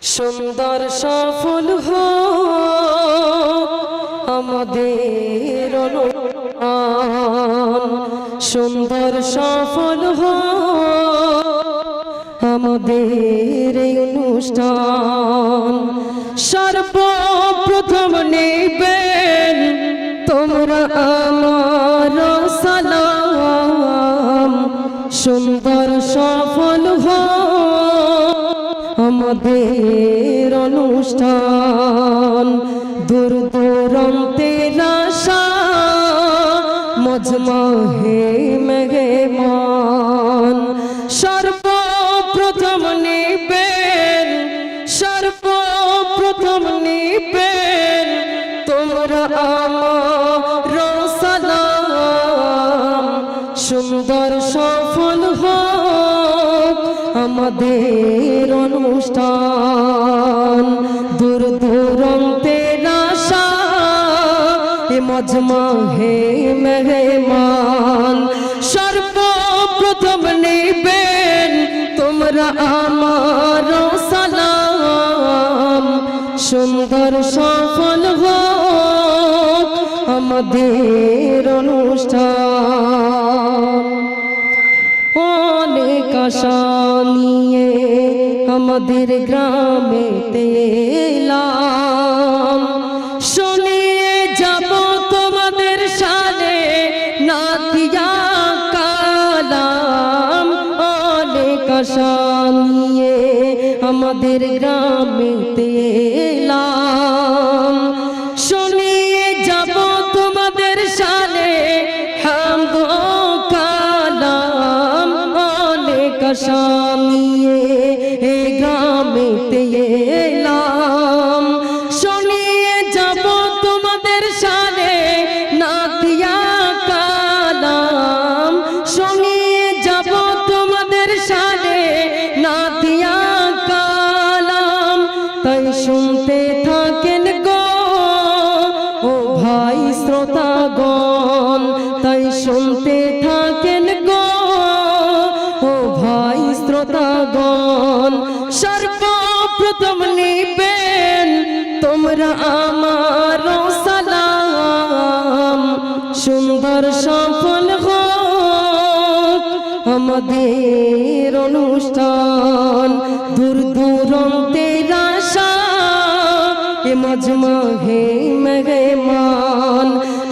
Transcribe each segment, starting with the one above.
সুন্দর সফল আমাদের সুন্দর সফল আমাদের এই অনুষ্ঠান সর্বপ্রথম নেবেন তোমরা আমার সালাম সুন্দর সফল আমাদের অনুষ্ঠান দূর দূরান্তের আশা মজমাহে মেহমান সর্বপ্রথম নিবেন তোমরা আমার সালাম সুন্দর সফল আমাদের অনুষ্ঠান দূর দূরান্তের আশা মজমাহে মেহমান সর্বপ্রথম নেবেন তোমরা আমার সালাম সুন্দর সফল আমাদের অনুষ্ঠান অনেক আশা নিয়ে আমাদের গ্রামেতে এলাম শুনিয়ে যাব তোমাদের শানে নাতিয়া কালাম অনেক আশা নিয়ে আমাদের গ্রামেতে এলাম শুনিয়ে যাব তোমাদের শানে হামদ কালাম অনেক আশা নিয়ে গ্রামেতে এলাম শুনিয়ে যাব তোমাদের শানে নাতিয়া কালাম শুনিয়ে যাব তোমাদের শানে নাতিয়া কালাম তাই শুনতে থাকেন গো ও ভাই শ্রোতাগণ তাই শুনতে থাকেন গো ও ভাই শ্রোতাগণ সর্বপ্রথম নিবেন তোমরা আমার সালাম সুন্দর সফল আমাদের অনুষ্ঠান দূর দূরান্তের আশা মজমাহে মেহমান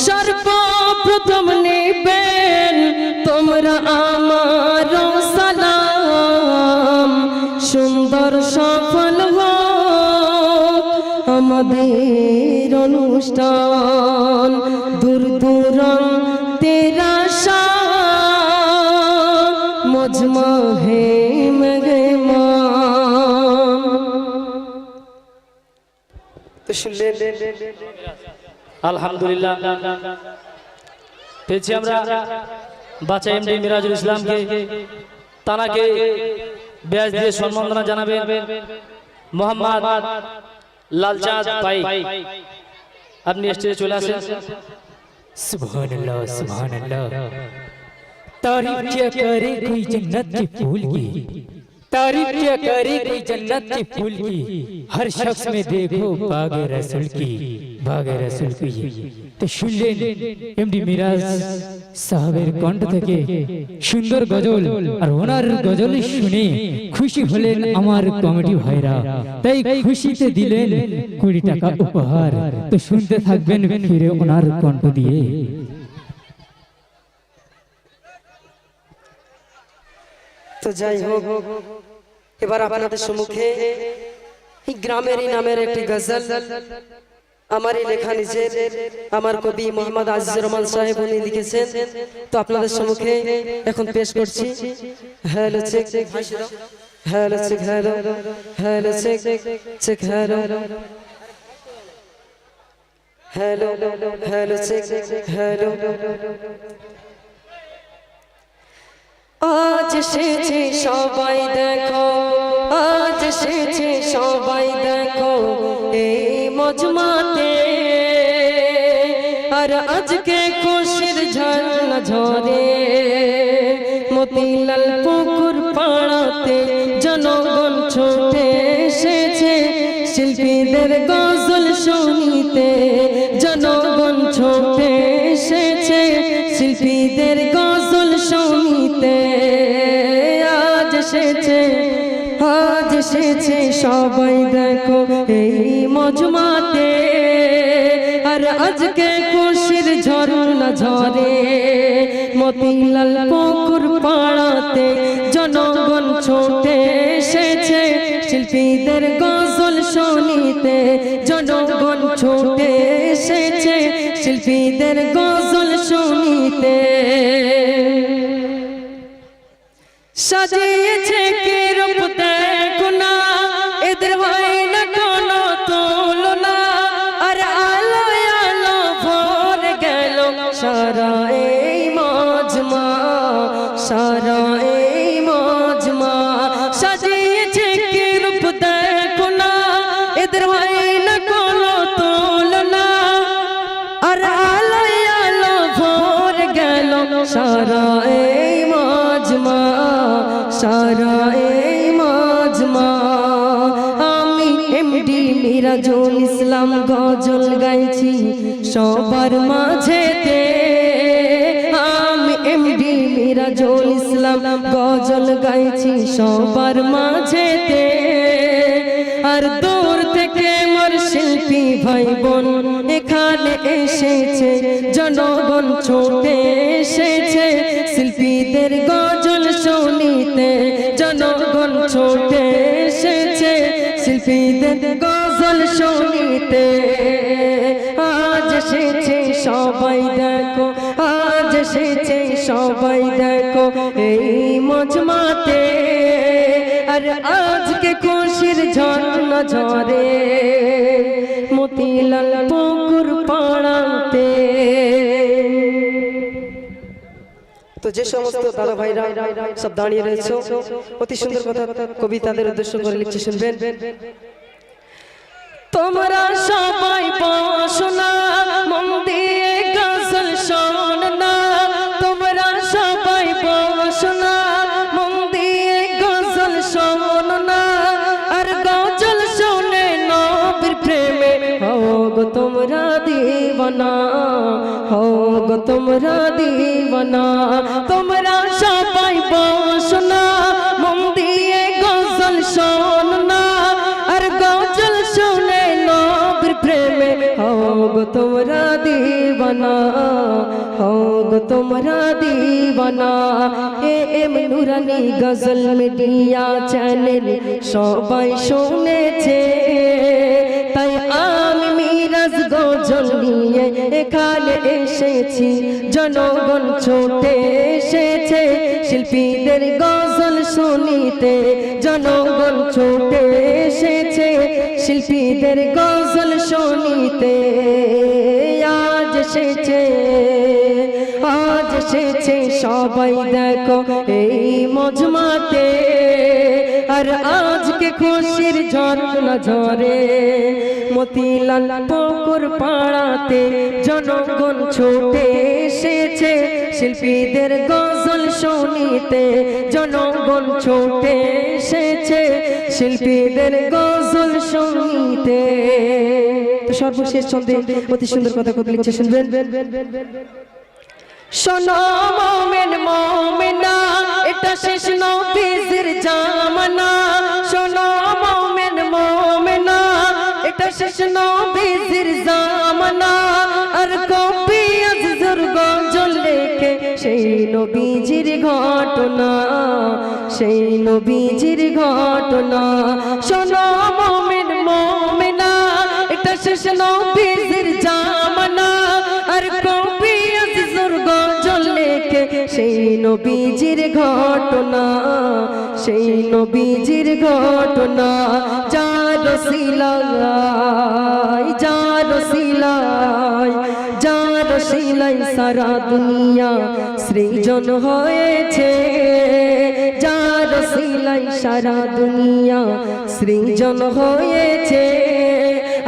সর্বপ্রথম নেবেন তোমরা আমার সালাম সুন্দর সফল আমাদের অনুষ্ঠান দূর দূরান্তের আশা মজমাহে মেহমান তো শুনলেন আলহামদুলিল্লাহ পেয়েছি আমরা বাচ্চা এমডি মিরাজুল ইসলামকে তানাকে ব্যাজ দিয়ে সম্মাননা জানাবেন মোহাম্মদ লালচাঁদ পাই আপনি স্টেজে চলে আসেন सुभानअल्लाह सुभानअल्लाह तारीफ क्या करे कोई जन्नत के फूल की तारीफ क्या करे कोई जन्नत के फूल की हर शख्स में देखो बागे रसूल की तो শুনলেন এমডি মিরাজ সাহেবের কণ্ঠ থেকে সুন্দর গজল আর ওনার গজল শুনে খুশি হলেন আমার কমিটি ভাইরা তাই খুশিতে দিলেন 20 টাকা উপহার তো শুনতে থাকবেন ফিরে ওনার কণ্ঠ দিয়ে তো যাই হোক এবার আপনাদের সম্মুখে এই গ্রামেরই নামের একটি গজল আমারই লেখা নিজের আমার কবি মোহাম্মদ আজিজুর রহমান সাহেব উনি লিখেছেন তো আপনাদের সম্মুখে এখন পেশ করছি hello check hello check hello check check hello hello hello check hello আজ এসেছে সবাই দেখো আজ এসেছে সবাই দেখো এই মজমাতে আর আজকে খুশির ঝর্ণা ঝরে মতিলাল পুকুর পাড়াতে জনগণ ছুটে এসেছে শিল্পীদের গজল শুনিতে, জনগণ ছুটে এসেছে শিল্পীদের গজল শুনিতে। আজ এসেছে সবাই দেখো এই মজমাতে, আর আজকে খুশির ঝরনা ঝরে মতিলাল পুকুর পাড়াতে। জনগণ ছুটে এসেছে শিল্পীদের গজল শুনিতে, জনগণ ছুটে এসেছে শিল্পীদের গজল শুনিতে। সাজিয়েছে কে রূপ দেখো না, এদের হয় না কোনো তুলনা, আর আলো আলো ভরে গেল সারা এই মজমা, সারা এই মজমা। সাজিয়েছে কে রূপ দেখো না, এদের হয় না কোনো তুলনা, আর আলো আলো ভরে গেল সারা এই মজমা, সারা এই মজমা। আমি এমডি মিরাজুল ইসলাম গজল গাইছি সবার মাঝেতে, আমি এমডি মিরাজুল ইসলাম গজল গাইছি সবার মাঝেতে। আর দূর থেকে মোর শিল্পী ভাই বোন এখানে এসেছে, জনগণ ছুটে এসেছে শিল্পীদের গজল শুনিতে, জনগণ ছুটে এসেছে শিল্পীদের গজল শুনিতে। আজ এসেছে সবাই দেখো, আজ এসেছে সবাই দেখো এই মজমাতে, আর আজকে খুশির ঝরনা ঝরে মতিলাল পুকুর পাড়াতে। তো যে সমস্ত দাদা ভাইরা সব দাঁড়িয়ে রয়েছে, অতি সুন্দর কথা কবি তাদের উদ্দেশ্য করে লিখছে, শুনবেন। তোমরা সবাই বসো না, মন দিয়ে গজল শোন না, তোমরা সবাই বসো না, মন দিয়ে গজল শোন না, আর গজল শুনে নবীর প্রেমে হও গো তোমরা দিওয়ানা, হও গো তোমরা দিওয়ানা। তোমরা সবাই বসো না, মন দিয়ে গজল শোন না, আর গজল শুনে নবীর প্রেমে হও গো তোমরা দিওয়ানা, হও গো তোমরা দিওয়ানা। এম নুরানি গজল মিডিয়া চ্যানেল সবাই শুনেছে, তাই আমি মিরাজ গজল নিয়ে এখানে এসেছি। জনগণ ছুটে এসেছে শিল্পীদের গজল শুনিতে, জনগণ ছুটে এসেছে শিল্পীদের গজল শুনিতে। আজ এসেছে সবাই দেখো এই মজমাতে, আর আজকে খুশির ঝরনা ঝরে মতিলাল পুকুর পাড়াতে। জনগণ ছুটে এসেছে শিল্পীদের গজল শুনিতে, জনগণ ছুটে এসেছে শিল্পীদের গজল শুনিতে। তো সর্বশেষ ছন্দে অতি সুন্দর কথা কবি লিখছে, শুনবেন। শোনো মোমেন মোমেনা, এটা শেষ নবীর জামানা, শোনো মোমেন মোমেনা, এটা শেষ নবীর জামানা, আর কবি আজজুর গজল লেখে সেই নবীজির ঘটনা, সেই নবীজির ঘটনা। শোনো মোমেন মোমেনা, এটা শেষ নবীর জামানা, আর কবি আজজুর গজল লেখে সেই নবীজির ঘটনা, সেই নবীজির ঘটনা। যার রসিলাই, যার রসিলাই, যার রসিলাই সারা দুনিয়া সৃজন হয়েছে, যার রসিলাই সারা দুনিয়া সৃজন হয়েছে,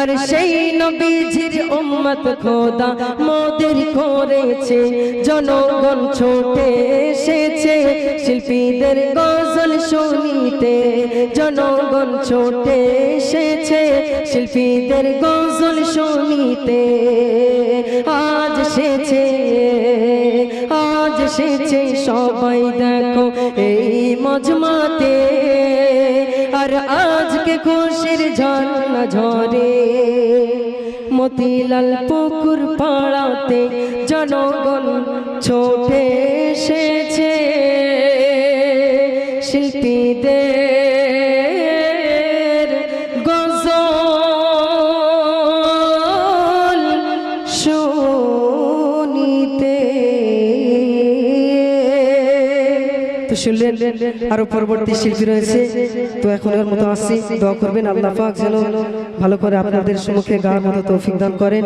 আর সেই নবীজির উম্মত খোদা মোদের করেছে জনগণ ছুটে এসেছে শিল্পীদের গজল শুনিতে জনগণ ছুটে এসেছে শিল্পীদের গজল শুনিতে আজ এসেছে সবাই দেখো এই মজমাতে আর আজকে খুশির ঝর্ণা ঝরে মতিলাল পুকুর পাড়াতে জনগণ ছোটে এসেছে শিল্পীদের গজল শুনিতে। তো শুনলেন আরো পরবর্তী শিল্পী রয়েছে, তো এখন এর মতো আসছি, দোয়া করবেন আল্লাহ পাক যেন ভালো করে আপনাদের সম্মুখে গাওয়ার মতো তৌফিক দান করেন।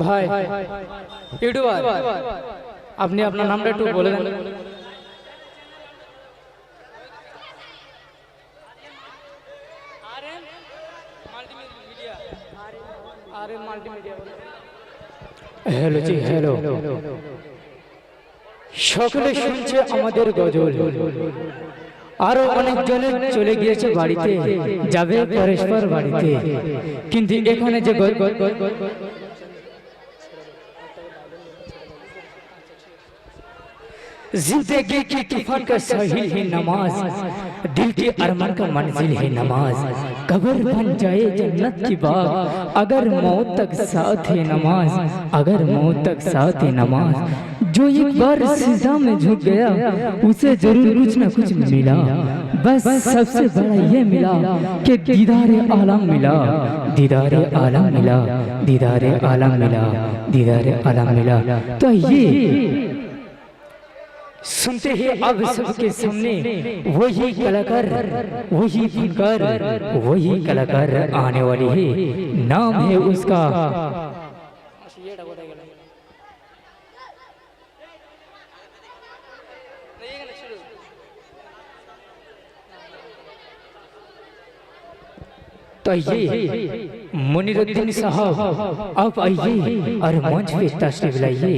ভাই ইউটিউবার, আপনি আপনার নামটা একটু বলে দেন। হ্যালো জি হ্যালো, সকলে শুনছে আমাদের গজল, আরো অনেকজনে চলে গিয়েছে বাড়িতে, যাবে পরস্পর বাড়িতে, কিন্তু এখানে যে जिंदगी की तूफान का साहिल है नमाज, दिल के अरमान का मंजिल है नमाज, कब्र बन जाए जन्नत की बाग अगर मौत तक साथ है नमाज, अगर मौत तक साथ है नमाज। जो एक बार सिजदा में झुक गया उसे जरूर कुछ न कुछ मिला, बस सबसे बड़ा ये मिला कि दीदारे आलम मिला, दीदारे आलम मिला, दीदारे आलम मिला, दीदारे आलम मिला। तो ये सुनते ही अब सबके सामने वही कलाकार, वही फनकार, वही कलाकार आने वाली है, नाम है उसका तो आइए मुनीरुद्दीन साहब, आप आइए और मंच पे तशरीफ लाइए।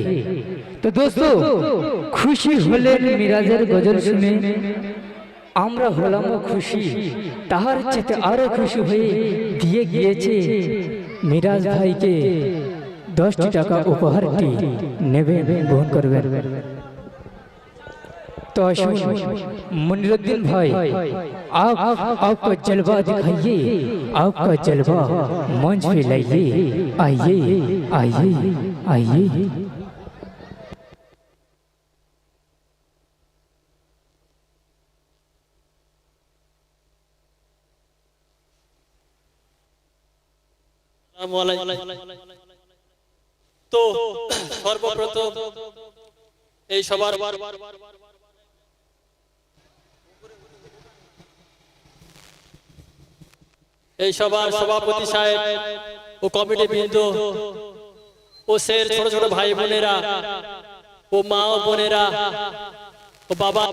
तो दोस्तों, खुशी হলেন মিরাজের গজল শুনে, আমরা হলাম খুশি, তাহার চেয়ে আরো খুশি হয়ে দিয়ে গিয়েছে মিরাজ ভাইকে 10টি টাকা উপহারটি নেবেন, গ্রহণ করবেন। तो मुनीरुद्दीन भाई, आप आपका जलवा दिखाइए, आपका जलवा मंच पे लाइए, आइए आइए आइए। তো সর্বপ্রথম এই সবার সভাপতি সাহেব ও কমিটি বৃন্দ ও সের ছোট ছোট ভাই বোনেরা ও মা ও বোনেরা ও বাবা,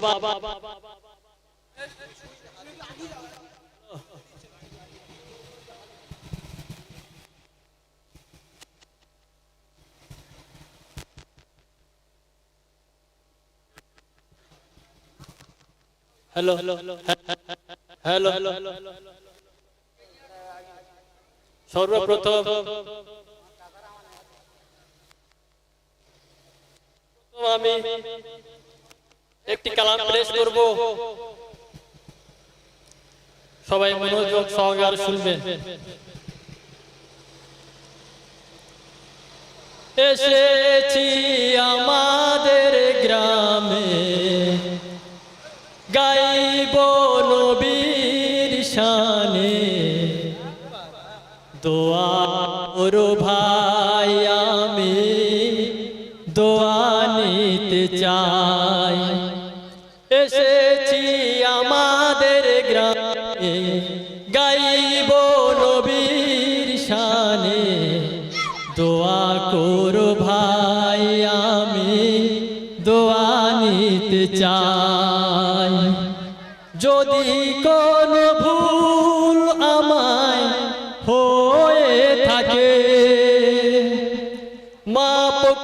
হ্যালো হ্যালো হ্যালো, সর্বপ্রথম আমি একটি কালাম পেশ করব, সবাই মনোযোগ সহকারে শুনবেন। এসেছি আমাদের গ্রামে, গাইব নবীর শানে, দোয়া ওরো ভাই আমি দোয়া নিতে চাই। এসেছি আমাদের গ্রামে, গাইব নবীর শানে, দোয়া করো ভাই আমি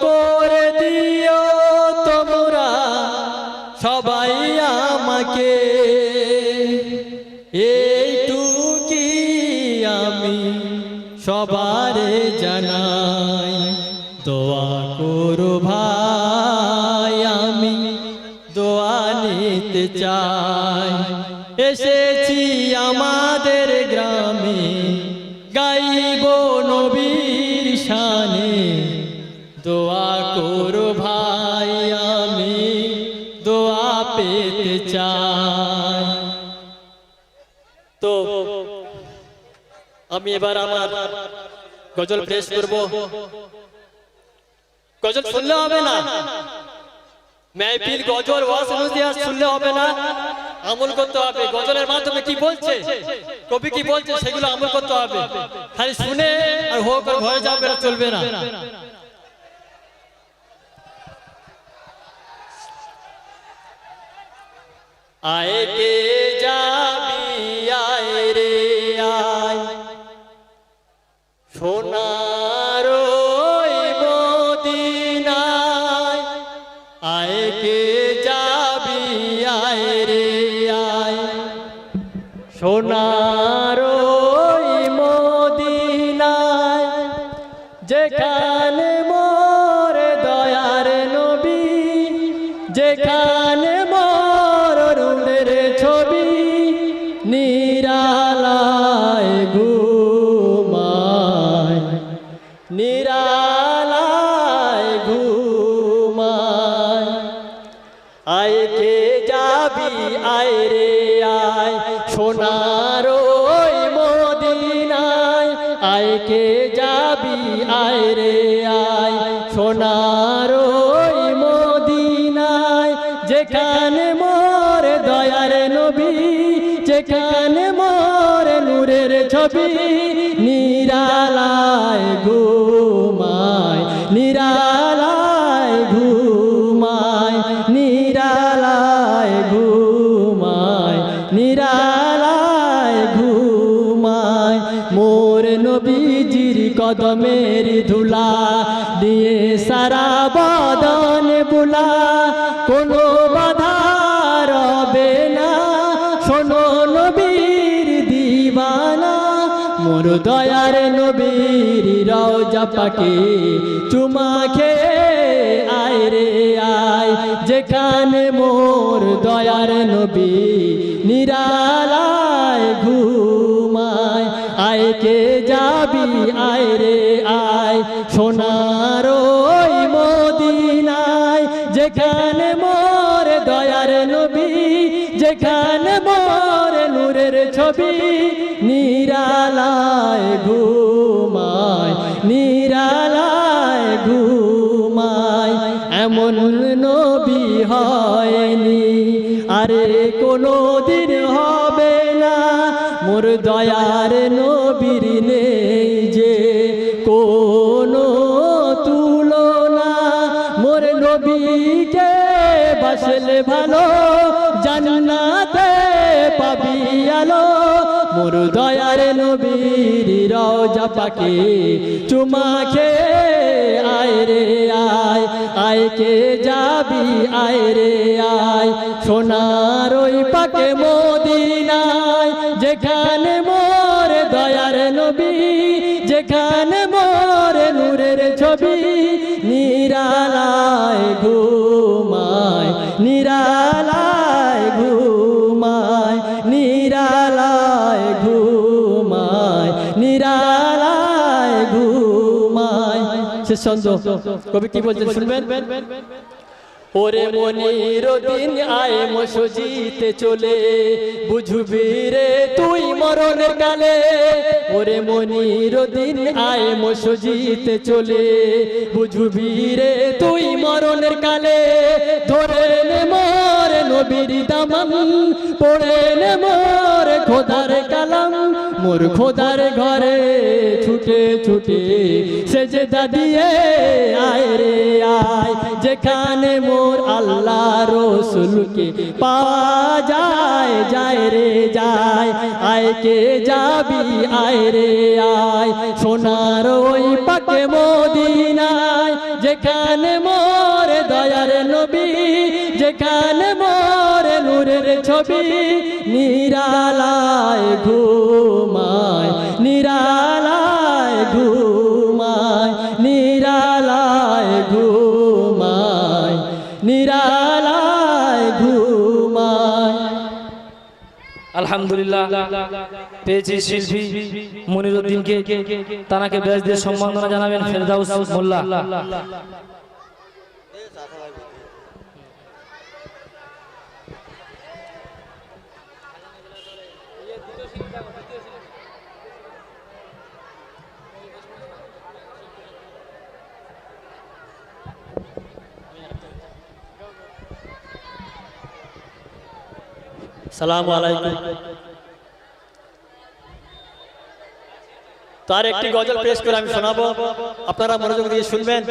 করে দিও তোমরা সবাই আমাকে, এইটুকি আমি সবারে জানাই। দোয়া করো ভাই, আমি দোয়া নিতে চাই। এসেছি আমাদের গ্রামে, গাইব নবীর শানে। দোয়া করো ভাই, আমি দোয়া পেতে চাই। তো আমি এবার আমার গজল পেশ করব। গজল শুনলে হবে না, মেহফিল গজল ওয়াজ নসিহত শুনলে হবে না, আমল করতে হবে। গজলের মাধ্যমে কি বলছে, কবি কি বলছে, সেগুলো আমল করতে হবে। খালি শুনে আর হো করে ঘরে যাবে না, চলবে না। আয় কে যাবি আয় রে আয়, সোনার ওই মদিনায়। আয় কে যাবি আয় রে আয়, সোনার ওই মদিনায়। যেখানে মোর দয়ার নবী, যেখানে মোর রূপের ছবি। নিরালায় ঘুমায়, নিরালায় ঘুমায়। আয় কে যাবি আয় রে আয়, সোনার ওই মদিনায়। আয় কে যাবি আয় রে আয়, সোনার ওই মদিনায়। যেখানে মোর দয়ার নবী, যেখানে মোর নূরের ছবি। নিরালায় ঘুমায়, নিরালায় ঘুমায়, নিরালায় ঘুমায়, নিরালায় ঘুমায়। মোর নবীজির কদমের ধুলা দিয়ে সারা বদন বুলা। কোনো বাধা রবে না, শোনো নবীর দিবানা। মোর দয়ার নবীর রওজা পাকে চুমা খেয়ে আয় রে আয়। যেখানে মোর দয়ার নবী, নিরালায় ঘুমায়। আয় কে যাবি আয় রে আয়, সোনার ওই মদিনায়। যেখানে মোর দয়ার নবী, যেখানে মোর নূরের ছবি। নিরালায় ঘুমায়, নিরালায় ঘুমায়। এমন নবী হয়নি, আরে কোনো দিন হবে না। মোর দয়ার নবীর নেই যে কোনো তুলনা। মোর নবীকে বাসলে ভালো, জান্নাতে পাবি আলো। মোর দয়ার নবীর রওজা পাকে চুমা খেয়ে আয় রে আয়। আয় কে যাবি আয় রে আয়, সোনার ওই পাকে মদিনায়। যেখানে মোর দয়ার নবী, যেখানে মোর নূরের ছবি। নিরালায় ঘুমায়, নিরালায় ঘুমায়, নিরালায় ঘুমায়, নিরালায় ঘুমায়। শেষ ছন্দ, কবি কি বলছেন শুনবেন। ওরে মনির দিন আয় মসজিদে চলে, বুঝবি রে তুই মরণের কালে। ওরে মনির দিন আয় মসজিদে চলে, বুঝবি রে তুই মরণের কালে। ধরে নে মোর নবীর দামান পড়ে নে মোর খোদার কালাম মোর খোদার ঘরে ছুটে ছুটে সেজদা দিয়ে আয় রে আয় যেখানে মোর আল্লাহ রসুলকে পাওয়া যায় যায় রে যায় আয় কে যাবি আয় রে আয় সোনার ওই পাকে মদিনায় যেখানে মোর দয়ার নবী যেখানে মোর নূরের ছবি নিরালায় ঘুমায় নিরালায় ঘুমায় নিরালায় ঘুমায় নিরালায় ঘুমায়। আলহামদুলিল্লাহ পেয়েছি শিল্পী মনিরুদ্দিনকে, তানাকে ব্যাস দিয়ে সম্মাননা জানাবেন ফেরদাউস মোল্লা। সালামু আলাইকুম। তার একটি গজল পেশ করে আমি শোনাবো, আপনারা মনোযোগ দিয়ে শুনবেন।